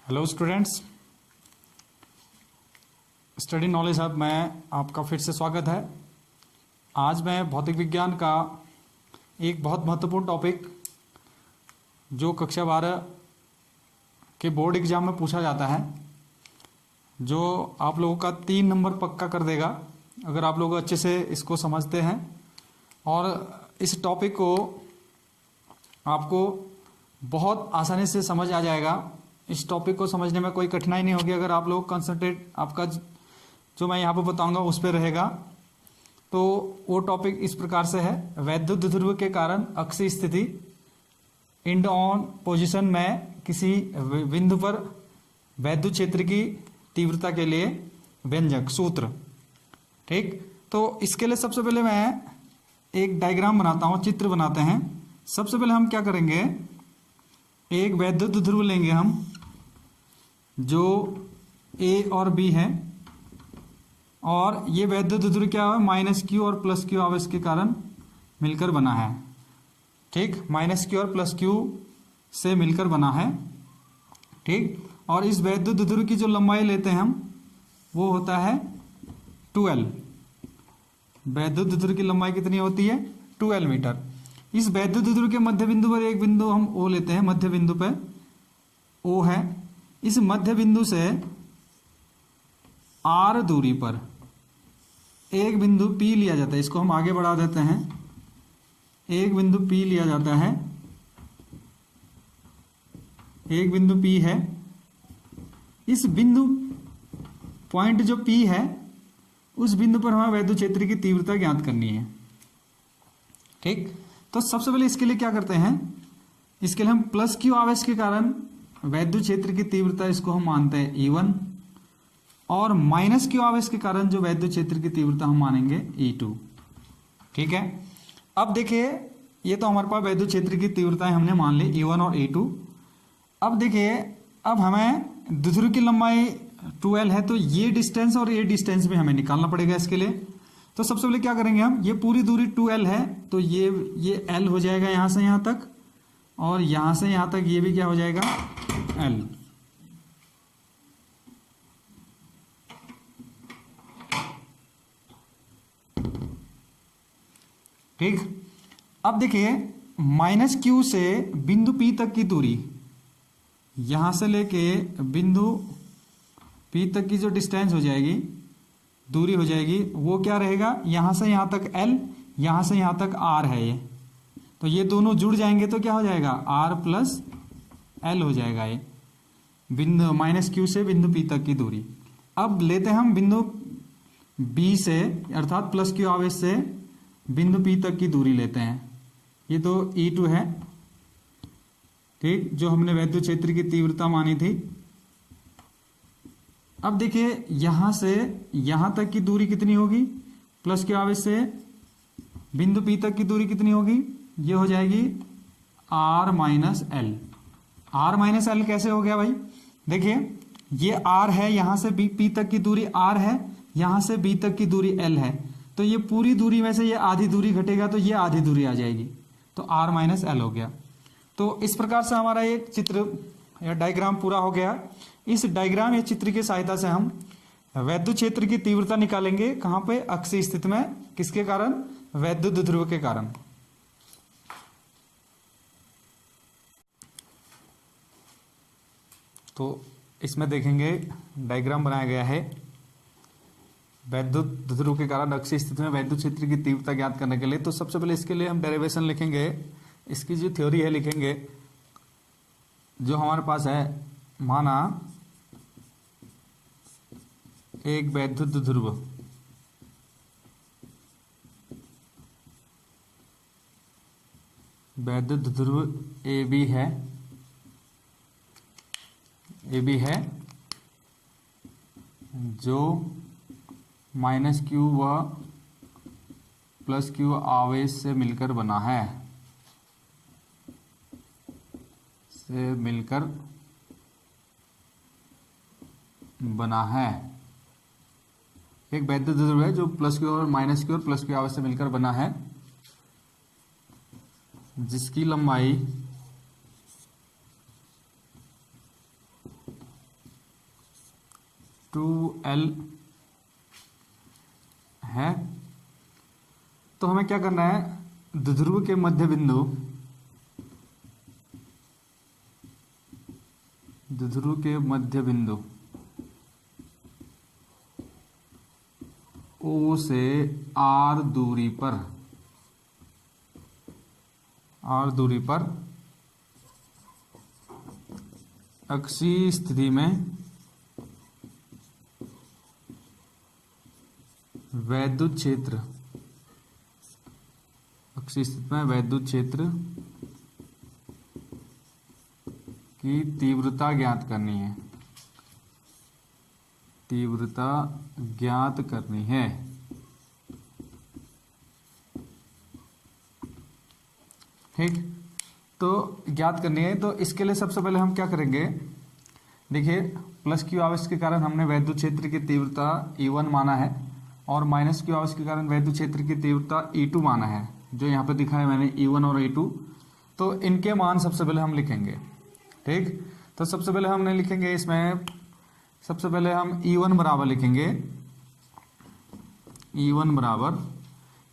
Hello students, study knowledge hub में आपका फिर से स्वागत है। आज मैं भौतिक विज्ञान का एक बहुत महत्वपूर्ण टॉपिक जो कक्षा 12 के बोर्ड एग्जाम में पूछा जाता है, जो आप लोगों का 3 नंबर पक्का कर देगा अगर आप लोग अच्छे से इसको समझते हैं। और इस टॉपिक को आपको बहुत आसानी से समझ आ जाएगा। इस टॉपिक को समझने में कोई कठिनाई नहीं होगी अगर आप लोग कंसंट्रेट आपका जो मैं यहाँ पर बताऊंगा उस पर रहेगा। तो वो टॉपिक इस प्रकार से है, वैद्युत ध्रुव के कारण अक्षीय स्थिति इंड ऑन पोजीशन में किसी बिंदु पर वैद्युत क्षेत्र की तीव्रता के लिए व्यंजक सूत्र। ठीक, तो इसके लिए सबसे पहले मैं एक डायग्राम बनाता हूँ, चित्र बनाते हैं। सबसे पहले हम क्या करेंगे, एक वैद्युत ध्रुव लेंगे हम जो ए और बी है, और ये वैद्युत ध्रुव क्या है, माइनस क्यू और प्लस क्यू आवेश के कारण मिलकर बना है। ठीक, माइनस क्यू और प्लस क्यू से मिलकर बना है। ठीक, और इस वैद्युत ध्रुव की जो लंबाई लेते हैं हम वो होता है 12। वैद्युत ध्रुव की लंबाई कितनी होती है, 12 मीटर। इस वैद्युत ध्रुव के मध्य बिंदु पर एक बिंदु हम ओ लेते हैं, मध्य बिंदु पे ओ है। इस मध्य बिंदु से आर दूरी पर एक बिंदु पी लिया जाता है, इसको हम आगे बढ़ा देते हैं। एक बिंदु पी लिया जाता है, एक बिंदु पी है। इस बिंदु पॉइंट जो पी है उस बिंदु पर हमें वैद्युत क्षेत्र की तीव्रता ज्ञात करनी है। ठीक, तो सबसे पहले इसके लिए क्या करते हैं, इसके लिए हम प्लस क्यू आवेश के कारण वैद्युत क्षेत्र की तीव्रता इसको हम मानते हैं E1, और माइनस क्यू आवेश के कारण जो वैद्युत क्षेत्र की तीव्रता हम मानेंगे E2। ठीक है, अब देखिए ये तो हमारे पास वैद्युत क्षेत्र की तीव्रताएं हमने मान ली E1 और E2। अब देखिए, अब हमें ध्रुव की लंबाई 12 है, तो ये डिस्टेंस और ये डिस्टेंस भी हमें निकालना पड़ेगा इसके लिए। तो सबसे पहले क्या करेंगे हम, ये पूरी दूरी 2L है तो ये L हो जाएगा यहां से यहां तक, और यहां से यहां तक ये भी क्या हो जाएगा L। ठीक, अब देखिए माइनस क्यू से बिंदु P तक की दूरी, यहां से लेके बिंदु P तक की जो डिस्टेंस हो जाएगी, दूरी हो जाएगी, वो क्या रहेगा, यहां से यहां तक L, यहां से यहां तक R है ये, तो ये दोनों जुड़ जाएंगे तो क्या हो जाएगा R प्लस L हो जाएगा ये बिंदु माइनस क्यू से बिंदु P तक की दूरी। अब लेते हैं हम बिंदु B से, अर्थात प्लस क्यू आवेश से बिंदु P तक की दूरी लेते हैं। ये तो E2 है, ठीक, जो हमने वैद्युत क्षेत्र की तीव्रता मानी थी। अब देखिए यहां से यहां तक की दूरी कितनी होगी, प्लस क्यू आवेश से बिंदु P तक की दूरी कितनी होगी, ये हो जाएगी R minus L. R minus L कैसे हो गया भाई, देखिए ये R है, यहां से P तक की दूरी R है, यहां से B तक की दूरी L है, तो ये पूरी दूरी में से ये आधी दूरी घटेगा तो ये आधी दूरी आ जाएगी, तो R माइनस एल हो गया। तो इस प्रकार से हमारा ये चित्र या डायग्राम पूरा हो गया। इस डायग्राम या चित्र की सहायता से हम वैद्युत क्षेत्र की तीव्रता निकालेंगे, कहां पे, अक्षीय स्थिति में, किसके कारण, वैद्युत ध्रुव के कारण। तो इसमें देखेंगे डायग्राम बनाया गया है, वैद्युत ध्रुव के कारण अक्षीय स्थिति में वैद्युत क्षेत्र की तीव्रता ज्ञात करने के लिए। तो सबसे पहले इसके लिए हम डेरिवेशन लिखेंगे, इसकी जो थ्योरी है लिखेंगे, जो हमारे पास है, माना एक वैद्युत ध्रुव ए बी है, जो माइनस क्यू व प्लस क्यू आवेश से मिलकर बना है, एक वैद्युत ध्रुव है जो प्लस क्यू और माइनस क्यू और प्लस क्यू आवेश से मिलकर बना है, जिसकी लंबाई 2l है। तो हमें क्या करना है, द्विध्रुव के मध्य बिंदु, द्विध्रुव के मध्य बिंदु O से R दूरी पर अक्षीय स्थिति में वैद्युत क्षेत्र, अक्षीय स्थिति में वैद्युत क्षेत्र की तीव्रता ज्ञात करनी है, तीव्रता ज्ञात करनी है। ठीक, तो ज्ञात करनी है। तो इसके लिए सबसे पहले हम क्या करेंगे, देखिए प्लस क्यू आवेश के कारण हमने वैद्युत क्षेत्र की तीव्रता E1 माना है और माइनस क्यू आवेश के कारण वैद्युत क्षेत्र की तीव्रता E2 माना है, जो यहाँ पे दिखा है मैंने E1 और E2। तो इनके मान सबसे पहले हम लिखेंगे। ठीक, तो सबसे पहले हमने लिखेंगे इसमें, सबसे पहले हम E1 बराबर लिखेंगे, E1 बराबर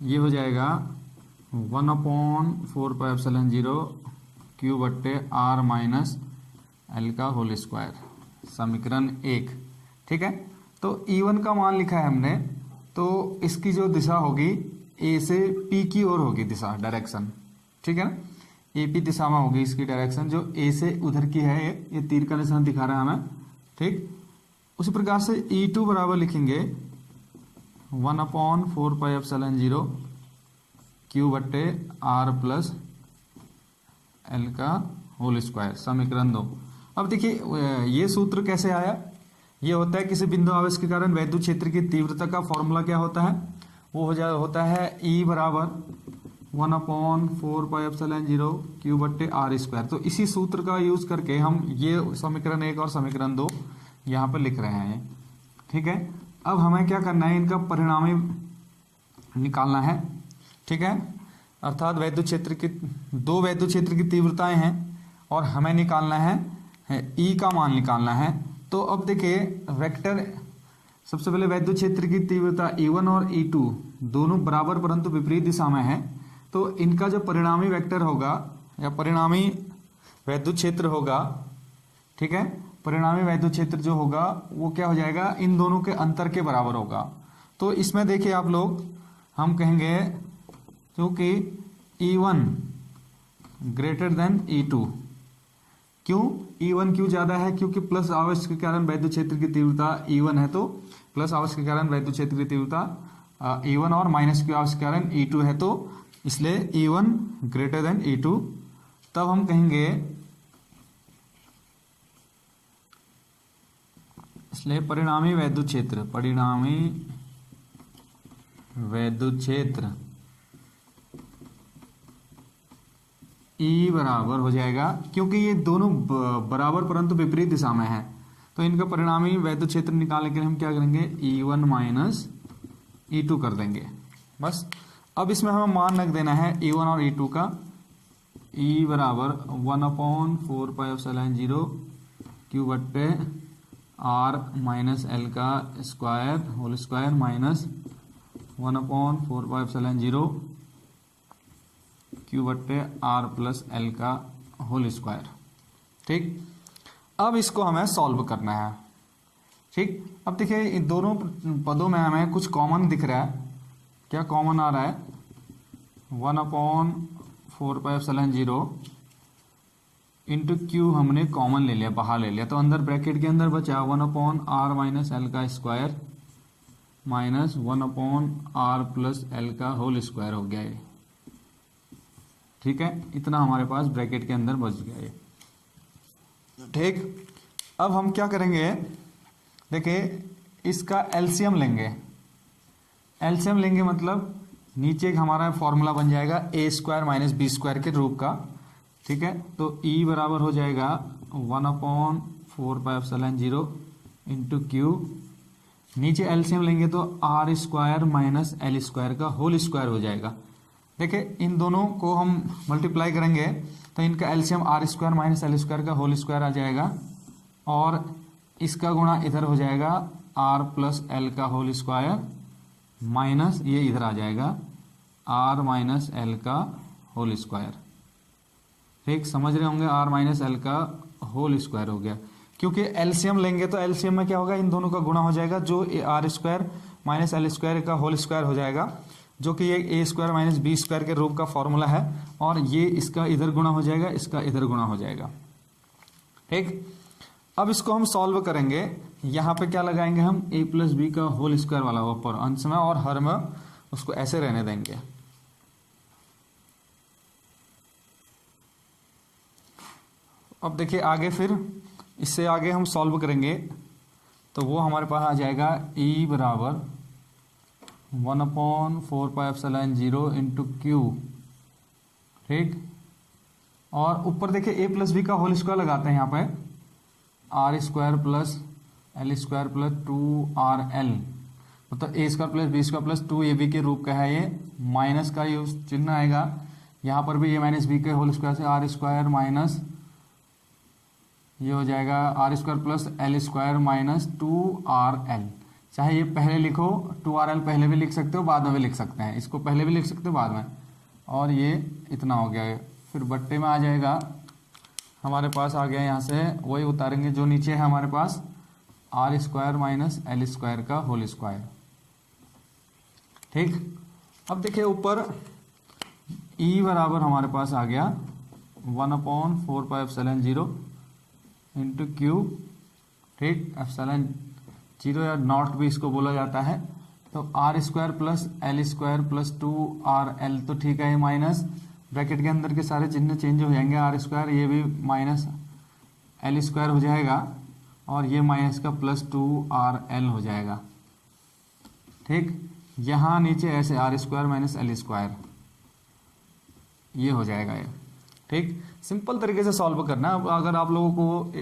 ये हो जाएगा 1/4πε0 Q बट्टे R माइनस L का होल स्क्वायर, समीकरण 1। ठीक है, तो E1 का मान लिखा है हमने, तो इसकी जो दिशा होगी A से P की ओर होगी दिशा, डायरेक्शन। ठीक है ना, AP दिशा में होगी इसकी डायरेक्शन, जो A से उधर की है, ये तीर का निशान दिखा रहा है हमें। ठीक, उसी प्रकार से E2 बराबर लिखेंगे 1/4πε0 Q बट्टे R प्लस L का होल स्क्वायर, समीकरण 2। अब देखिए ये सूत्र कैसे आया, ये होता है किसी बिंदु आवेश के कारण वैद्युत क्षेत्र की तीव्रता का फॉर्मूला क्या होता है, वो होता है E बराबर 1/4πε0 Q बट्टे R स्क्वायर। तो इसी सूत्र का यूज करके हम ये समीकरण 1 और समीकरण 2 यहाँ पर लिख रहे हैं। ठीक है, अब हमें क्या करना है, इनका परिणामी निकालना है। ठीक है, अर्थात वैद्युत क्षेत्र की, दो वैद्युत क्षेत्र की तीव्रताएं हैं और हमें निकालना है E का मान निकालना है। तो अब देखिए वेक्टर, सबसे पहले वैद्युत क्षेत्र की तीव्रता E1 और E2 दोनों बराबर परंतु विपरीत दिशा में है। तो इनका जो परिणामी वेक्टर होगा या परिणामी वैद्युत क्षेत्र होगा, ठीक है, परिणामी वैद्युत क्षेत्र जो होगा वो क्या हो जाएगा, इन दोनों के अंतर के बराबर होगा। तो इसमें देखिए आप लोग, हम कहेंगे क्योंकि E1 ग्रेटर देन E2, क्यों E1 क्यों ज्यादा है, क्योंकि प्लस आवेश के कारण वैद्युत क्षेत्र की तीव्रता E1 है, तो प्लस आवेश के कारण वैद्युत क्षेत्र की तीव्रता E1 और माइनस क्यू आवेश के कारण E2 है, तो इसलिए E1 ग्रेटर देन E2। तब हम कहेंगे, इसलिए परिणामी वैद्युत क्षेत्र, परिणामी वैद्युत क्षेत्र E बराबर हो जाएगा, क्योंकि ये दोनों बराबर परंतु विपरीत दिशा में है, तो इनका परिणामी वैद्युत क्षेत्र निकालने के लिए हम क्या करेंगे, E1 माइनस E2 कर देंगे बस। अब इसमें हमें मान रख देना है E1 और E2 का। E बराबर 1/4πε0 Q बट्टे R माइनस L का square whole square minus 1/4πε0 Q बट्टे R प्लस L का होल स्क्वायर। ठीक, अब इसको हमें सॉल्व करना है। ठीक, अब देखिए इन दोनों पदों में हमें कुछ कॉमन दिख रहा है। क्या कॉमन आ रहा है, 1/4πε0 इंटू Q हमने कॉमन ले लिया, बाहर ले लिया, तो अंदर ब्रैकेट के अंदर बचा 1/R माइनस L का square minus 1/R plus L का होल स्क्वायर हो गया ये। ठीक है, इतना हमारे पास ब्रैकेट के अंदर बच गया ये। ठीक, अब हम क्या करेंगे, देखिए इसका एलसीएम लेंगे। एलसीएम लेंगे मतलब नीचे हमारा फॉर्मूला बन जाएगा ए स्क्वायर माइनस बी स्क्वायर के रूप का। ठीक है, तो E बराबर हो जाएगा 1/4πε0 इंटू Q, नीचे एलसीएम लेंगे तो R square minus L square का होल स्क्वायर हो जाएगा। देखिए इन दोनों को हम मल्टीप्लाई करेंगे तो इनका LCM R square minus L square का होल स्क्वायर आ जाएगा और इसका गुणा इधर हो जाएगा आर प्लस एल का होल स्क्वायर माइनस ये इधर आ जाएगा आर माइनस एल का होल स्क्वायर। ठीक, समझ रहे होंगे, आर माइनस एल का होल स्क्वायर हो गया। क्योंकि एलसीएम लेंगे तो एलसीएम में क्या होगा, इन दोनों का गुणा हो जाएगा, जो R square minus L square का होल स्क्वायर हो जाएगा, जो कि ये A square minus B square के रूप का फॉर्मूला है। और ये इसका इधर गुणा हो जाएगा, इसका इधर गुणा हो जाएगा। ठीक, अब इसको हम सॉल्व करेंगे। यहाँ पे क्या लगाएंगे हम, ए प्लस बी का होल स्क्वायर वाला ऊपर अंश में, और हर में उसको ऐसे रहने देंगे। अब देखिए आगे, फिर इससे आगे हम सॉल्व करेंगे तो वो हमारे पास आ जाएगा e बराबर 1/4πε0 इंटू क्यू। ठीक, और ऊपर देखिए ए प्लस बी का होल स्क्वायर लगाते हैं यहाँ पे, R square plus L square plus 2RL, मतलब A square plus B square plus 2AB के रूप का है ये। माइनस का ये चिन्ह आएगा, यहाँ पर भी ए माइनस बी के होल स्क्वायर से आर स्क्वायर माइनस ये हो जाएगा R square plus L square minus 2RL। चाहे ये पहले लिखो, 2RL पहले भी लिख सकते हो, बाद में भी लिख सकते हैं, इसको पहले भी लिख सकते हो, बाद में। और ये इतना हो गया है, फिर बट्टे में आ जाएगा हमारे पास, आ गया यहाँ से वही उतारेंगे जो नीचे है हमारे पास, R square minus L square का होल स्क्वायर। ठीक, अब देखिए ऊपर ई बराबर हमारे पास आ गया 1/4πε0 इंटू क्यू। ठीक, एप्सिलॉन 0 या नॉट भी इसको बोला जाता है। तो R square plus L square plus 2RL, तो ठीक है, ये माइनस ब्रैकेट के अंदर के सारे चिन्ह चेंज हो जाएंगे, आर स्क्वायर ये भी माइनस एल स्क्वायर हो जाएगा, और ये माइनस का प्लस 2RL हो जाएगा। ठीक, यहाँ नीचे ऐसे R square minus L square ये हो जाएगा ये। ठीक, सिंपल तरीके से सॉल्व करना। अब अगर आप लोगों को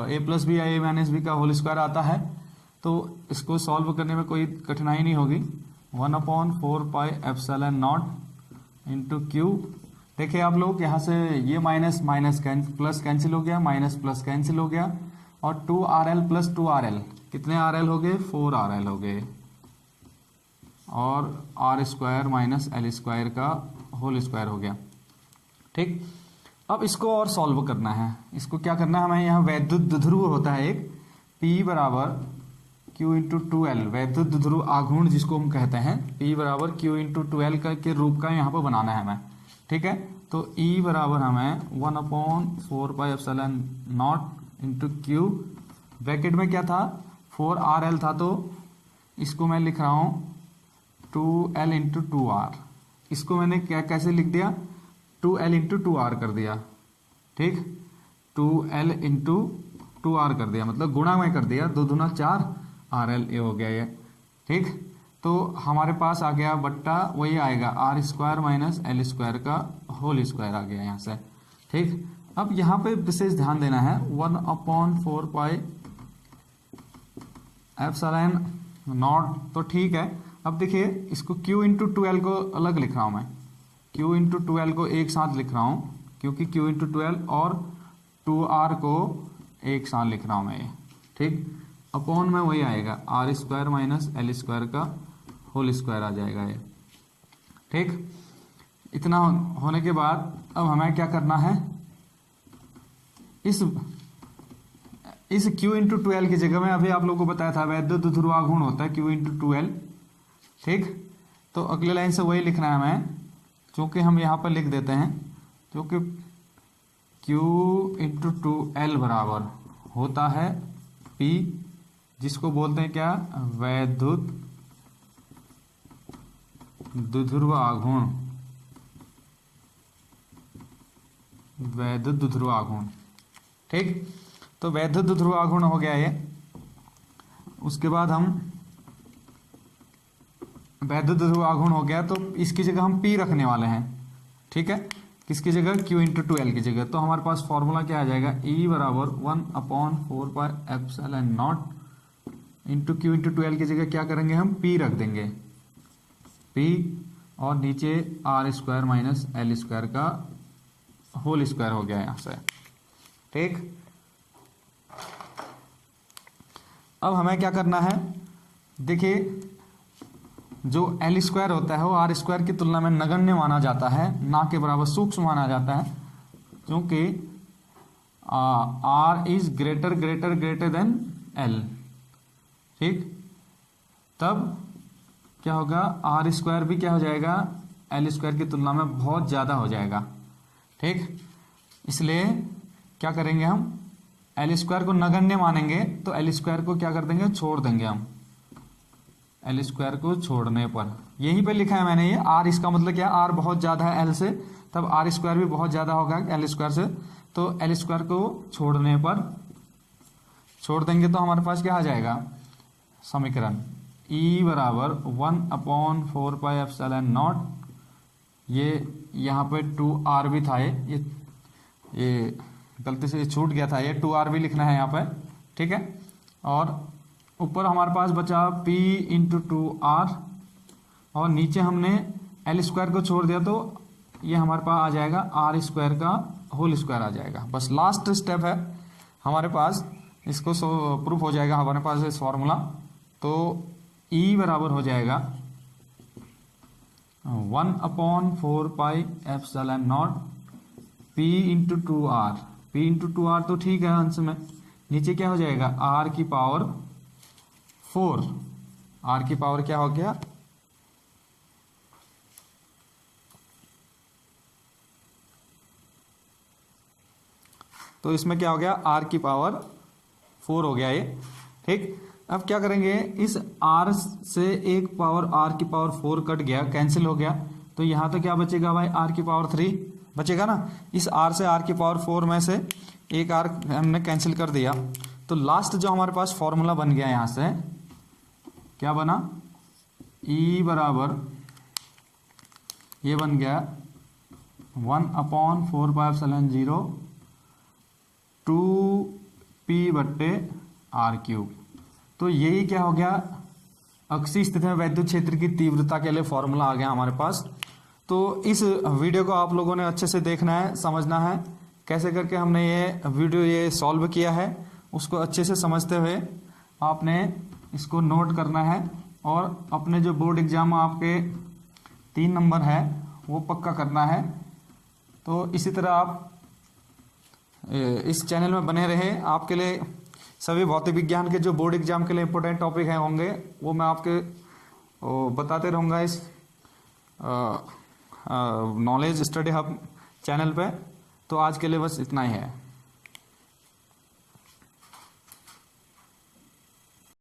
ए प्लस बी या ए माइनस बी का होल स्क्वायर आता है तो इसको सॉल्व करने में कोई कठिनाई नहीं होगी। 1/4πε0 इंटू क्यू। देखिए आप लोग यहाँ से ये माइनस माइनस प्लस कैंसिल हो गया, माइनस प्लस कैंसिल हो गया, और 2RL प्लस 2RL कितने RL हो गए, 4RL हो गए, और R square minus L square का होल स्क्वायर हो गया। ठीक, अब इसको और सॉल्व करना है। इसको क्या करना है, हमें यहाँ वैद्युत द्विध्रुव होता है एक, P बराबर Q इंटू 2L, वैद्युत द्विध्रुव आघूर्ण जिसको हम कहते हैं, P बराबर Q इंटू 2L के रूप का यहाँ पर बनाना है हमें। ठीक है, तो E बराबर हमें 1/4πε0 इंटू क्यू, ब्रैकेट में क्या था 4RL था, तो इसको मैं लिख रहा हूँ 2L इंटू 2R। इसको मैंने क्या कैसे लिख दिया, 2L इंटू 2R कर दिया। ठीक, 2L इंटू 2R कर दिया, मतलब गुणा में कर दिया, 2 दूना 4 RL ये हो गया ये। ठीक, तो हमारे पास आ गया बट्टा वही आएगा R square minus L square का होल स्क्वायर आ गया यहाँ से। ठीक, अब यहाँ पे विशेष ध्यान देना है, 1/4πε0 तो ठीक है। अब देखिए इसको Q इंटू 2L को अलग लिख रहा हूँ मैं, Q इंटू 2L को एक साथ लिख रहा हूँ, क्योंकि Q इंटू 2L और 2R को एक साथ लिख रहा हूँ मैं ये। ठीक, अपॉन में वही आएगा R square minus L square का होल स्क्वायर आ जाएगा ये। ठीक, इतना होने के बाद अब हमें क्या करना है, इस Q इंटू 2L की जगह में अभी आप लोगों को बताया था वैद्युत द्विध्रुव आघूर्ण होता है Q इंटू 2L। ठीक, तो अगले लाइन से वही लिखना है हमें, क्योंकि हम यहाँ पर लिख देते हैं, क्योंकि Q इंटू 2L बराबर होता है P, जिसको बोलते हैं क्या, वैद्युत द्विध्रुव आघूर्ण, वैद्युत द्विध्रुव आघूर्ण। ठीक, तो वैद्युत द्विध्रुव आघूर्ण हो गया ये। उसके बाद हम वैद्युत द्विध्रुव आघूर्ण हो गया, तो इसकी जगह हम P रखने वाले हैं। ठीक है, किसकी जगह, Q इंटू 2L की जगह। तो हमारे पास फॉर्मूला क्या आ जाएगा, E बराबर 1/4πε0 इंटू Q इंटू 2L की जगह क्या करेंगे हम, P रख देंगे, P, और नीचे R square minus L square का होल स्क्वायर हो गया यहाँ से। ठीक, अब हमें क्या करना है, देखिए जो एल स्क्वायर होता है वो आर स्क्वायर की तुलना में नगण्य माना जाता है, ना के बराबर सूक्ष्म माना जाता है, क्योंकि R is greater greater greater than L. ठीक, तब क्या होगा, आर स्क्वायर भी क्या हो जाएगा, एल स्क्वायर की तुलना में बहुत ज़्यादा हो जाएगा। ठीक, इसलिए क्या करेंगे, हम एल स्क्वायर को नगण्य मानेंगे तो एल स्क्वायर को क्या कर देंगे, छोड़ देंगे हम, एल स्क्वायर को छोड़ने पर। यहीं पे लिखा है मैंने ये आर, इसका मतलब क्या, आर बहुत ज़्यादा है एल से, तब आर स्क्वायर भी बहुत ज़्यादा होगा एल स्क्वायर से, तो एल स्क्वायर को छोड़ने पर, छोड़ देंगे तो हमारे पास क्या आ जाएगा समीकरण, ई बराबर 1/4πε0, ये यहाँ पे 2r भी था, ये गलती से छूट गया था, ये 2r भी लिखना है यहाँ पे। ठीक है, और ऊपर हमारे पास बचा p इंटू 2r, और नीचे हमने एल स्क्वायर को छोड़ दिया तो ये हमारे पास आ जाएगा आर स्क्वायर का होल स्क्वायर आ जाएगा। बस लास्ट स्टेप है हमारे पास, इसको प्रूफ हो जाएगा हमारे पास इस फॉर्मूला। तो E बराबर हो जाएगा 1/4πε0 P into 2r, P into 2r तो ठीक है अंश में, नीचे क्या हो जाएगा r की पावर 4, r की पावर क्या हो गया, तो इसमें क्या हो गया, r की पावर 4 हो गया ये। ठीक, अब क्या करेंगे, इस r से एक पावर r की पावर 4 कट गया, कैंसिल हो गया, तो यहाँ तो क्या बचेगा भाई, r की पावर 3 बचेगा ना। इस r से r की पावर 4 में से एक r हमने कैंसिल कर दिया, तो लास्ट जो हमारे पास फॉर्मूला बन गया यहाँ से क्या बना, E बराबर ये बन गया 1/4πε0 2p/r³। तो यही क्या हो गया, अक्षीय स्थिति में वैद्युत क्षेत्र की तीव्रता के लिए फॉर्मूला आ गया हमारे पास। तो इस वीडियो को आप लोगों ने अच्छे से देखना है, समझना है, कैसे करके हमने ये वीडियो ये सॉल्व किया है, उसको अच्छे से समझते हुए आपने इसको नोट करना है, और अपने जो बोर्ड एग्जाम आपके 3 नंबर है वो पक्का करना है। तो इसी तरह आप इस चैनल में बने रहे, आपके लिए सभी भौतिक विज्ञान के जो बोर्ड एग्जाम के लिए इंपॉर्टेंट टॉपिक हैं होंगे वो मैं आपके बताते रहूँगा इस नॉलेज स्टडी हब चैनल पे। तो आज के लिए बस इतना ही है।